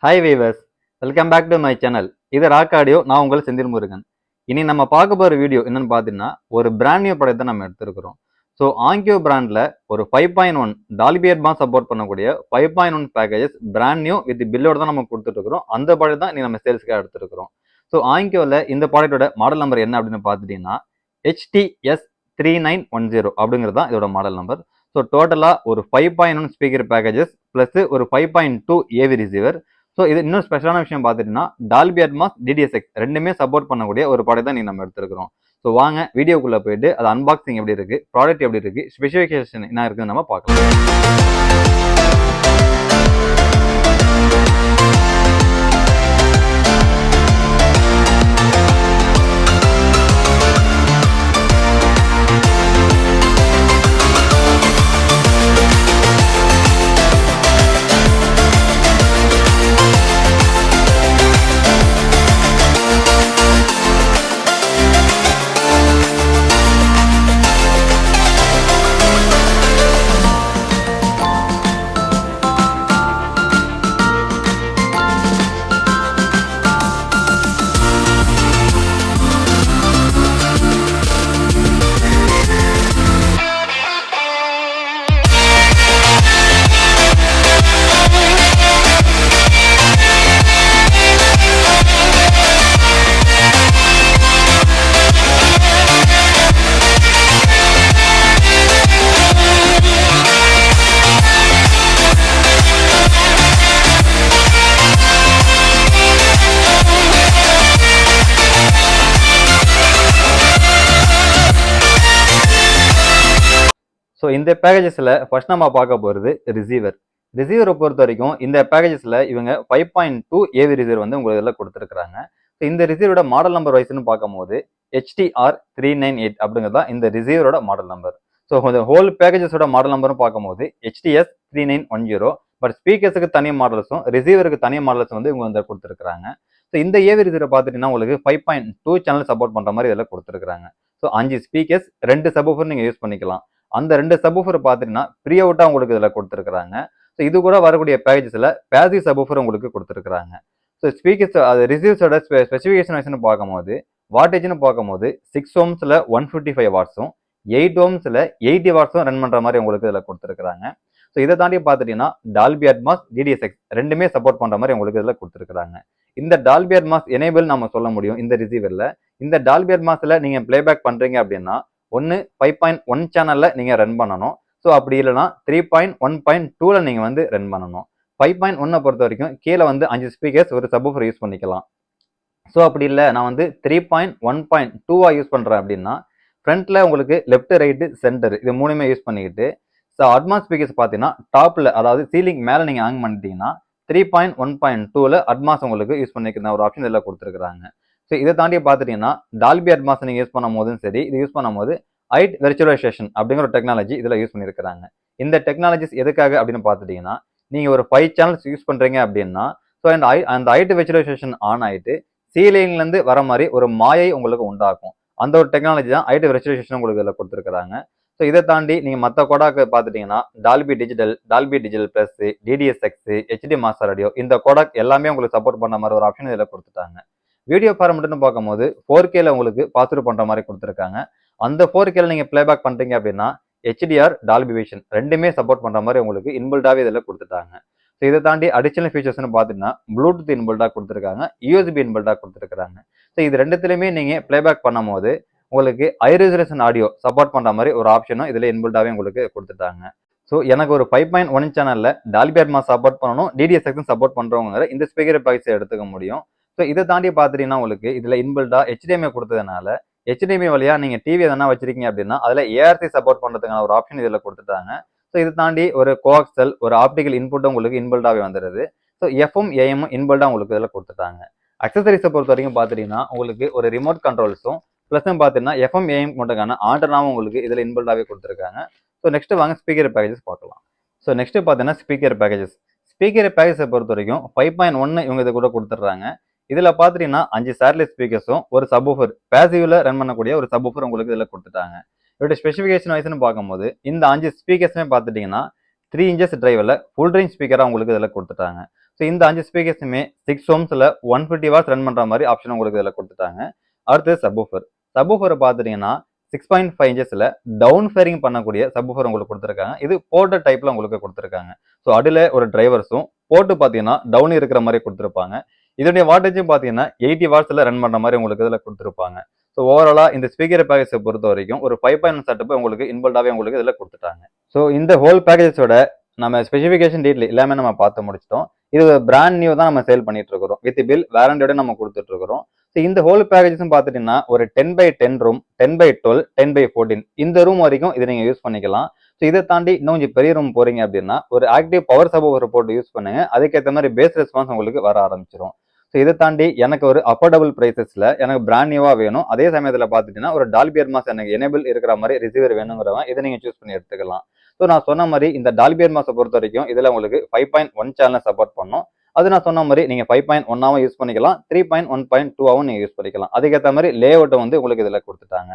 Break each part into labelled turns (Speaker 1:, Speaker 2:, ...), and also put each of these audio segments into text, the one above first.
Speaker 1: Hi viewers, welcome back to my channel. இது rock audio. நான் உங்கள் செந்தில் முருகன். இனி நம்ம பார்க்க போகிற வீடியோ என்னன்னு பார்த்தீங்கன்னா, ஒரு பிராண்ட் நியூ ப்ராடக்ட் தான் நம்ம எடுத்துருக்கிறோம். ஸோ ஆங்கியோ பிராண்டில் ஒரு 5.1 டால்பி அட்மாஸ் சப்போர்ட் பண்ணக்கூடிய 5.1 பேக்கேஜஸ் பிராண்ட் நியூ வித் பில்லோட தான் நம்ம கொடுத்துட்ருக்கிறோம். அந்த ப்ராடக்ட் தான் நீ நம்ம சேல்ஸுக்காக எடுத்துருக்கிறோம். ஸோ ஆங்கியோவில் இந்த ப்ராடக்டோட மாடல் நம்பர் என்ன அப்படின்னு பார்த்துட்டிங்கன்னா HTS 3910 அப்படிங்கிறது தான் இதோட மாடல் நம்பர். ஸோ டோட்டலாக ஒரு 5.1 ஸ்பீக்கர் பேக்கேஜஸ் ப்ளஸ் ஒரு 5.2 ஏவி ரிசீவர். ஸோ இது இன்னும் ஸ்பெஷலான விஷயம் பார்த்துட்டீங்கன்னா டால்பி அட்மாஸ் DDSX ரெண்டுமே சப்போர்ட் பண்ணக்கூடிய ஒரு ப்ராடக்ட் தான் நம்ம எடுத்துருக்கிறோம். ஸோ வாங்க வீடியோக்குள்ளே போயிட்டு அது அன்பாக்சிங் எப்படி இருக்கு, ப்ராடக்ட் எப்படி இருக்கு, ஸ்பெசிஃபிகேஷன் என்ன இருக்குன்னு நம்ம பார்க்கலாம். ஸோ இந்த பேக்கேஜஸில் ஃபர்ஸ்ட் நம்ம பார்க்க போகிறது ரிசீவர். ரிசீவரை பொறுத்த வரைக்கும் இந்த பேக்கேஜஸில் இவங்க 5.2 ஏவி ரிசீவர் வந்து உங்களுக்கு இதில் கொடுத்துருக்காங்க. ஸோ இந்த ரிசீவரோட மாடல் நம்பர் வைஸ்னு பார்க்கும்போது HTR 398 அப்படிங்கிறது தான் இந்த ரிசீவரோட மாடல் நம்பர். ஸோ இந்த ஹோல் பேக்கேஜஸோட மாடல் நம்பரும் பார்க்கும்போது HTS 3910. பட் ஸ்பீக்கர்ஸுக்கு தனி மாடல்ஸும் ரிசீவருக்கு தனி மாடல்ஸும் வந்து இவங்க வந்து கொடுத்துருக்காங்க. ஸோ இந்த ஏவி ரிசீவரை பார்த்துட்டீங்கன்னா உங்களுக்கு 5.2 சேனல் சப்போர்ட் பண்ணுற மாதிரி இதில் கொடுத்துருக்காங்க. ஸோ 5 ஸ்பீக்கர்ஸ் 2 சப்வூஃபர் நீங்கள் யூஸ் பண்ணிக்கலாம். அந்த 2 சப்வூஃபர் பார்த்தீங்கன்னா ப்ரீ அவுட்டாக உங்களுக்கு இதில் கொடுத்துருக்காங்க. ஸோ இது கூட வரக்கூடிய பேக்கேஜஸில் பேசிவ் சப்வூஃபர் உங்களுக்கு கொடுத்துருக்காங்க. ஸோ ஸ்பீக்கர்ஸ் அது ரிசீவ்ஸோட ஸ்பெசிஃபிகேஷன் வைஸ்னு பார்க்கும்போது வாட்டேஜ்னு பார்க்கும்போது 6 ohmஸில் 155 வாட்ஸும் 8 ohmஸில் 80 வாட்ஸும் ரன் பண்ணுற மாதிரி உங்களுக்கு இதில் கொடுத்துருக்காங்க. ஸோ இதை தாண்டி பார்த்துட்டீங்கன்னா டால்பி அட்மாஸ் DDSX ரெண்டுமே சப்போர்ட் பண்ணுற மாதிரி உங்களுக்கு இதில் கொடுத்துருக்காங்க. இந்த டால்பி அட்மாஸ் எனேபிள் நம்ம சொல்ல முடியும் இந்த ரிசீவரில். இந்த டால்பி அட்மாஸில் நீங்கள் பிளேபேக் பண்ணுறீங்க அப்படின்னா ஒன்று 5.1 சேனலில் நீங்கள் ரன் பண்ணணும். ஸோ அப்படி இல்லைனா 3.1.2ல் நீங்கள் வந்து ரன் பண்ணணும். 5.1 பொறுத்த வரைக்கும் கீழே வந்து 5 ஸ்பீக்கர்ஸ் ஒரு சப்வூஃபர் யூஸ் பண்ணிக்கலாம். ஸோ அப்படி இல்லை நான் வந்து 3.1.2 யூஸ் பண்ணுறேன் அப்படின்னா ஃப்ரண்ட்டில் உங்களுக்கு லெஃப்ட் ரைட்டு சென்டர் இது மூணுமே யூஸ் பண்ணிக்கிட்டு ஸோ அட்மாஸ் ஸ்பீக்கர்ஸ் பார்த்தீங்கன்னா டாப்பில் அதாவது சீலிங் மேலே நீங்கள் ஆன் பண்ணிட்டீங்கன்னா 3.1.2ல் அட்மாஸ் உங்களுக்கு யூஸ் பண்ணிக்கிற ஒரு ஆப்ஷன் இதில் கொடுத்துருக்காங்க. ஸோ இதை தாண்டி பார்த்துட்டீங்கன்னா டால்பி அட்மாஸ் நீங்கள் யூஸ் பண்ணும் போதும் சரி இது யூஸ் பண்ணும்போது ஐட் வெர்ச்சுவலைசேஷன் அப்படிங்கிற ஒரு டெக்னாலஜி இதில் யூஸ் பண்ணியிருக்கிறாங்க. இந்த டெக்னாலஜிஸ் எதுக்காக அப்படின்னு பார்த்துட்டீங்கன்னா நீங்கள் ஒரு 5 சேனல்ஸ் யூஸ் பண்ணுறீங்க அப்படின்னா ஸோ அந்த ஐட் வெர்ச்சுவலைசேஷன் ஆன் ஆகிட்டு சீலிங்லேருந்து வர மாதிரி ஒரு மாயை உங்களுக்கு உண்டாக்கும். அந்த ஒரு டெக்னாலஜி தான் ஐட் வெர்ச்சுவலைசேஷன் உங்களுக்கு இதில் கொடுத்துருக்காங்க. ஸோ இதை தாண்டி நீங்கள் மற்ற கோடாக்கு பார்த்துட்டீங்கன்னா Dolby digital plus DDSX HD master audio இந்த கோடாக் எல்லாமே உங்களுக்கு சப்போர்ட் பண்ண மாதிரி ஒரு ஆப்ஷன் இதில் கொடுத்துட்டாங்க. வீடியோ ஃபார்மெட்னு பார்க்கும்போது 4Kல உங்களுக்கு பாஸ்ரூ பண்ணுற மாதிரி கொடுத்துருக்காங்க. அந்த 4Kல நீங்கள் பிளேபேக் பண்ணுறீங்க அப்படின்னா HDR டால்பி விஷன் ரெண்டுமே சப்போர்ட் பண்ணுற மாதிரி உங்களுக்கு இன்பில்டாகவே இதில் கொடுத்துட்டாங்க. ஸோ இதை தாண்டி அடிஷனல் ஃபீச்சர்ஸ்னு பார்த்தீங்கன்னா ப்ளூடூத் இன்பில்டாக கொடுத்துருக்காங்க, USB இன்பில்டாக கொடுத்துருக்காங்க. ஸோ இது ரெண்டுத்துலையுமே நீங்கள் பிளேபேக் பண்ணும் போது உங்களுக்கு ஹை ரெசல்யூஷன் ஆடியோ சப்போர்ட் பண்ணுற மாதிரி ஒரு ஆப்ஷனும் இதில் இன்பில்டாகவே உங்களுக்கு கொடுத்துட்டாங்க. ஸோ எனக்கு ஒரு 5.1 சேனலில் டால்பி அட்மாஸ் சப்போர்ட் பண்ணணும், DDSX சப்போர்ட் பண்ணுறவங்க இந்த ஸ்பீக்கர் பேக்கேஜ் எடுத்துக்க முடியும். ஸோ இதை தாண்டி பார்த்துட்டீங்கன்னா உங்களுக்கு இதில் இன்பில்டாக HDMI கொடுத்ததுனால HDMI வழியாக நீங்கள் டிவி எதனா வச்சிருக்கீங்க அப்படின்னா அதில் ARC சப்போர்ட் பண்ணுறதுக்கான ஒரு ஆப்ஷன் இதில் கொடுத்துட்டாங்க. ஸோ இதை தாண்டி ஒரு கோஆக்சல் ஒரு ஆப்டிக்கல் இன்புட்டும் உங்களுக்கு இன்பில்டாகவே வந்துடுது. ஸோ FM AM இன்பில்டாக உங்களுக்கு இதில் கொடுத்துட்டாங்க. அக்சசரிஸை பொறுத்த வரைக்கும் பார்த்துட்டீங்கன்னா உங்களுக்கு ஒரு ரிமோட் கண்ட்ரோல்ஸும் ப்ளஸ் பார்த்தீங்கன்னா FM AM மட்டுக்கான ஆண்டனாவும் உங்களுக்கு இதில் இன்பில்டாகவே கொடுத்துருக்காங்க. ஸோ நெக்ஸ்ட் வாங்க ஸ்பீக்கர் பேக்கேஜஸ் பார்க்கலாம். ஸோ நெக்ஸ்ட் பார்த்தீங்கன்னா ஸ்பீக்கர் பேக்கேஜஸை பொறுத்த வரைக்கும் 5.1 இவங்க இதை கூட கொடுத்துட்றாங்க. இதுல பாத்தீங்கன்னா 5 சேட்டலைட் ஸ்பீக்கர்ஸும் ஒரு சப்வூஃபர் பேசிவ்ல ரன் பண்ணக்கூடிய ஒரு சப்வூஃபர் உங்களுக்கு இதுல கொடுத்துட்டாங்க. இதோட ஸ்பெசிஃபிகேஷன் வைஸ்னு பார்க்கும்போது இந்த 5 ஸ்பீக்கர்ஸுமே பார்த்துட்டீங்கன்னா 3 inches டிரைவில் ஃபுல் ரேஞ்ச் ஸ்பீக்கராக உங்களுக்கு இதில் கொடுத்துட்டாங்க. ஸோ இந்த 5 ஸ்பீக்கர்ஸுமே 6 ohmsல 150 வாட்ஸ் ரன் பண்ற மாதிரி ஆப்ஷன் உங்களுக்கு இதில் கொடுத்துட்டாங்க. அடுத்து சப்வூஃபர். சப்வூஃபரை பார்த்துட்டீங்கன்னா 6.5 inchesல டவுன் ஃபேரிங் பண்ணக்கூடிய சப்வூஃபர் உங்களுக்கு கொடுத்துருக்காங்க. இது போர்ட்டட் டைப்ல உங்களுக்கு கொடுத்துருக்காங்க. ஸோ அடியில் ஒரு டிரைவர்ஸும் போட்டு பார்த்தீங்கன்னா டவுன் இருக்கிற மாதிரி கொடுத்துருப்பாங்க. இதோடைய வாட்டேஜும் பார்த்தீங்கன்னா 80 வாட்ஸ்ல ரன் பண்ற மாதிரி உங்களுக்கு இதில் கொடுத்துருப்பாங்க. ஸோ ஓவராலா இந்த ஸ்பீக்கர் பேக்கேஜை பொறுத்த வரைக்கும் ஒரு 5.1 செட்டப் உங்களுக்கு இன்பில்டாவே உங்களுக்கு இதில் கொடுத்துட்டாங்க. ஸோ இந்த ஹோல் பேக்கேஜோட நம்ம ஸ்பெசிஃபிகேஷன் டீட்டெயில் எல்லாமே நம்ம பார்த்து முடிச்சிட்டோம். இது பிராண்ட் நியூ தான் நம்ம சேல் பண்ணிட்டு இருக்கிறோம். வித் பில் வாரண்டியோட நம்ம கொடுத்துட்டு இருக்கிறோம். ஸோ இந்த ஹோல் பேக்கேஜும் பார்த்துட்டீங்கன்னா ஒரு 10x10 ரூம், 10x12, 10x14 இந்த ரூம் வரைக்கும் இதை நீங்க யூஸ் பண்ணிக்கலாம். ஸோ இதை தாண்டி இன்னும் கொஞ்சம் பெரிய ரூம் போறீங்க அப்படின்னா ஒரு ஆக்டிவ் பவர் சப்வூஃபர் போட்டு யூஸ் பண்ணுங்க. அதுக்கேற்ற மாதிரி பேஸ் ரெஸ்பான்ஸ் உங்களுக்கு வர ஆரம்பிச்சிடும். ஸோ இதை தாண்டி எனக்கு ஒரு அஃபோர்டபுள் ப்ரைஸஸ்ல எனக்கு பிராண்ட் நியூவா வேணும், அதே சமயத்தில் பார்த்துட்டீங்கன்னா ஒரு டால்பி அட்மாஸ் எனக்கு எனேபிள் இருக்கிற மாதிரி ரிசீவர் வேணுங்கிறவங்க இதை நீங்க சூஸ் பண்ணி எடுத்துக்கலாம். ஸோ நான் சொன்ன மாதிரி இந்த டால்பி அட்மாஸை பொறுத்த வரைக்கும் இதில் உங்களுக்கு 5.1 சேனல் சப்போர்ட் பண்ணும். அது நான் சொன்ன மாதிரி நீங்க 5.1 யூஸ் பண்ணிக்கலாம், 3.1.2 நீங்க யூஸ் பண்ணிக்கலாம். அதுக்கேற்ற மாதிரி லே அவுட்டை வந்து உங்களுக்கு இதில் கொடுத்துட்டாங்க.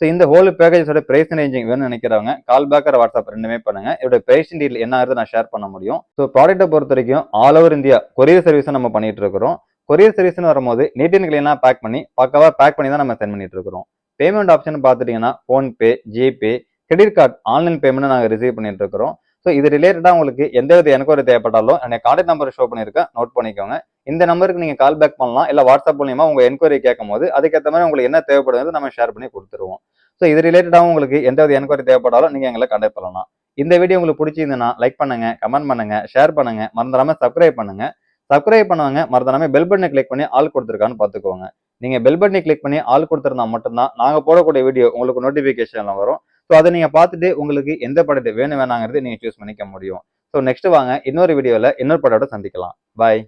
Speaker 1: ஸோ இந்த ஹோல் பேக்கேஜோட பிரைஸ் ரேஞ்சிங் வேணும்னு நினைக்கிறவங்க கால் பேக்கர் வாட்ஸ்அப் ரெண்டுமே பண்ணுங்க. இதோட பிரைஸ் டீட்டெயில் என்ன ஆகுது நான் ஷேர் பண்ண முடியும். ஸோ ப்ராடக்ட்டை பொறுத்த வரைக்கும் ஆல் ஓவர் இந்தியா கொரியர் சர்வீஸை நம்ம பண்ணிட்டு இருக்கிறோம். கொரியர் சர்வீஸ்னு வரும்போது நீட் அண்ட் கிளீனாக பேக் பண்ணி பக்காவாக பேக் பண்ணி தான் நம்ம சென்ட் பண்ணிட்டு இருக்கிறோம். பேமெண்ட் ஆப்ஷன் பார்த்துட்டீங்கன்னா PhonePe, GPay, credit card online payment நாங்கள் ரிசீவ் பண்ணிட்டு இருக்கிறோம். ஸோ இது ரிலேட்டடாக உங்களுக்கு எந்த வித என்கொயரி தேவைப்பட்டாலும் என்னை கான்டாக்ட் நம்பர் ஷோ பண்ணியிருக்கேன், நோட் பண்ணிக்கோங்க. இந்த நம்பருக்கு நீங்கள் கால் பேக் பண்ணலாம், இல்லை வாட்ஸ்அப் மூலியமாக உங்கள் என்கொயரி கேட்கும் போது அதுக்கேற்ற மாதிரி உங்களுக்கு என்ன தேவைப்படுது நம்ம ஷேர் பண்ணி கொடுத்துருவோம். ஸோ இது ரிலேட்டடாக உங்களுக்கு எந்த வித என்கொயரி தேவைப்பட்டாலும் நீங்கள் எங்களை கான்டாக்ட் பண்ணலாம். இந்த வீடியோ உங்களுக்கு பிடிச்சிருந்ததுன்னா லைக் பண்ணுங்க, கமெண்ட் பண்ணுங்க, ஷேர் பண்ணுங்க, மறந்துடாம சப்ஸ்கிரைப் பண்ணுங்க. சப்ஸ்கிரைப் பண்ணுவாங்க மறந்துடாம பெல் பட்டனை கிளிக் பண்ணி ஆல் கொடுத்துருக்கான்னு பார்த்துக்கோங்க. நீங்க பெல் பட்டனை கிளிக் பண்ணி ஆல் கொடுத்துருந்தா மட்டும்தான் நாங்க போடக்கூடிய வீடியோ உங்களுக்கு நோட்டிபிகேஷன்ல வரும். ஸோ அதை நீங்க பார்த்துட்டு உங்களுக்கு எந்த படத்தை வேணும் வேணாங்கிறது நீங்க சூஸ் பண்ணிக்க முடியும். ஸோ நெக்ஸ்ட் வாங்க இன்னொரு வீடியோல இன்னொரு படத்தோட சந்திக்கலாம். பாய்.